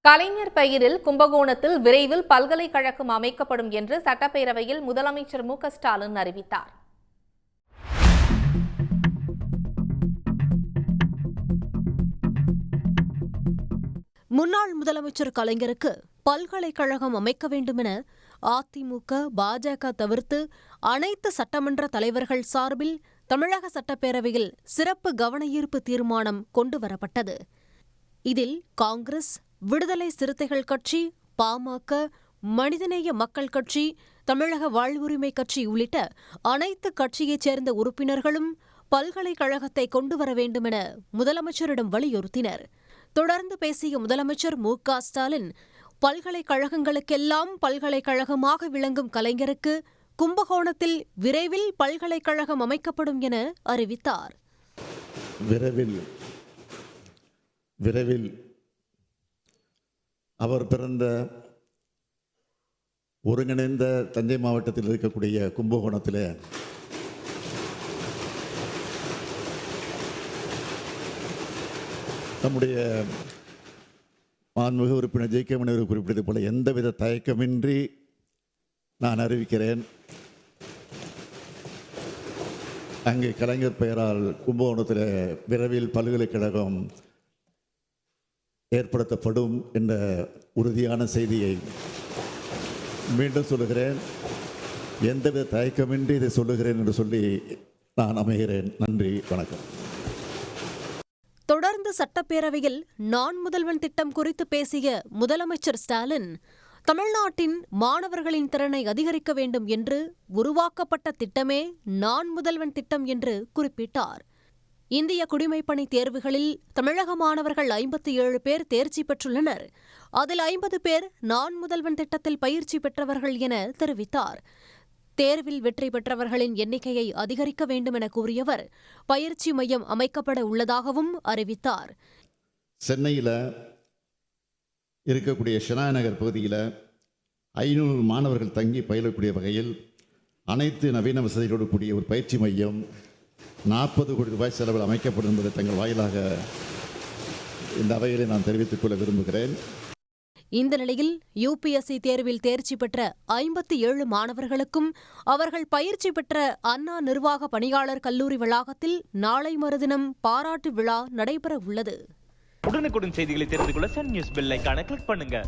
கலைஞர் பெயரில் கும்பகோணத்தில் விரைவில் பல்கலைக்கழகம் அமைக்கப்படும் என்று சட்டப்பேரவையில் முதலமைச்சர் மு.க.ஸ்டாலின் அறிவித்தார். முன்னாள் முதலமைச்சர் கலைஞருக்கு பல்கலைக்கழகம் அமைக்க வேண்டுமென அதிமுக, பாஜக தவிர்த்து அனைத்து சட்டமன்ற தலைவர்கள் சார்பில் தமிழக சட்டப்பேரவையில் சிறப்பு கவனஈர்ப்பு தீர்மானம் கொண்டுவரப்பட்டது. இதில் காங்கிரஸ், விடுதலை சிறுத்தைகள் கட்சி, பாமக, மனிதநேய மக்கள் கட்சி, தமிழக வாழ்வுரிமை கட்சி உள்ளிட்ட அனைத்து கட்சியைச் சேர்ந்த உறுப்பினர்களும் பல்கலைக்கழகத்தை கொண்டுவர வேண்டுமென முதலமைச்சரிடம் வலியுறுத்தினர். தொடர்ந்து பேசிய முதலமைச்சர் மு.க.ஸ்டாலின், பல்கலைக்கழகங்களுக்கெல்லாம் பல்கலைக்கழகமாக விளங்கும் கலைஞருக்கு கும்பகோணத்தில் விரைவில் பல்கலைக்கழகம் அமைக்கப்படும் என அறிவித்தார். விரைவில் அவர் பிறந்த ஒருங்கிணைந்த தஞ்சை மாவட்டத்தில் இருக்கக்கூடிய கும்பகோணத்தில் நம்முடைய மாண்புமிகு உறுப்பினர் ஜே.கே. மணி அவர்கள் குறிப்பிட்டது போல எந்தவித தயக்கமின்றி நான் அறிவிக்கிறேன். அங்கே கலைஞர் பெயரால் கும்பகோணத்தில் விரைவில் பல்கலைக்கழகம் ஏற்படுத்தப்படும் என்ற உறுதியான செய்தியை மீண்டும் சொல்லுகிறேன். எந்தவித தயக்கமின்றி இதை சொல்லுகிறேன் என்று சொல்லி நான் அமைகிறேன். நன்றி, வணக்கம். தொடர்ந்து சட்டப்பேரவையில் நான் முதல்வன் திட்டம் குறித்து பேசிய முதலமைச்சர் ஸ்டாலின், தமிழ்நாட்டின் மாணவர்களின் திறனை அதிகரிக்க வேண்டும் என்று உருவாக்கப்பட்ட திட்டமே நான் முதல்வன் திட்டம் என்று குறிப்பிட்டார். இந்திய குடிமைப்பணி தேர்வுகளில் தமிழக மாணவர்கள் 57 பேர் தேர்ச்சி பெற்றுள்ளனர். அதில் 50 பேர் நான் முதல்வன் திட்டத்தில் பயிற்சி பெற்றவர்கள் என தெரிவித்தார். தேர்வில் வெற்றி பெற்றவர்களின் எண்ணிக்கையை அதிகரிக்க வேண்டும் என கூறியவர், பயிற்சி மையம் அமைக்கப்பட உள்ளதாகவும் அறிவித்தார். சென்னையில் இருக்கக்கூடிய ஷெனா நகர் பகுதியில் 500 மாணவர்கள் தங்கி பயிலக்கூடிய வகையில் அனைத்து நவீன வசதிகளோடு கூடிய ஒரு பயிற்சி மையம் 40 கோடி ரூபாய் செலவில் அமைக்கப்படும் என்பதை தங்கள் வாயிலாக இந்த அவையிலே நான் தெரிவித்துக் கொள்ள விரும்புகிறேன். இந்த நிலையில் யுபிஎஸ்சி தேர்வில் தேர்ச்சி பெற்ற 57 மாணவர்களுக்கும் அவர்கள் பயிற்சி பெற்ற அண்ணா நிர்வாக பணியாளர் கல்லூரி வளாகத்தில் நாளை மறுதினம் பாராட்டு விழா நடைபெற உள்ளது. உடனுக்குடன் செய்திகளை தெரிந்து கொள்ள சன் நியூஸ் பெல் ஐகானை கிளிக் பண்ணுங்க.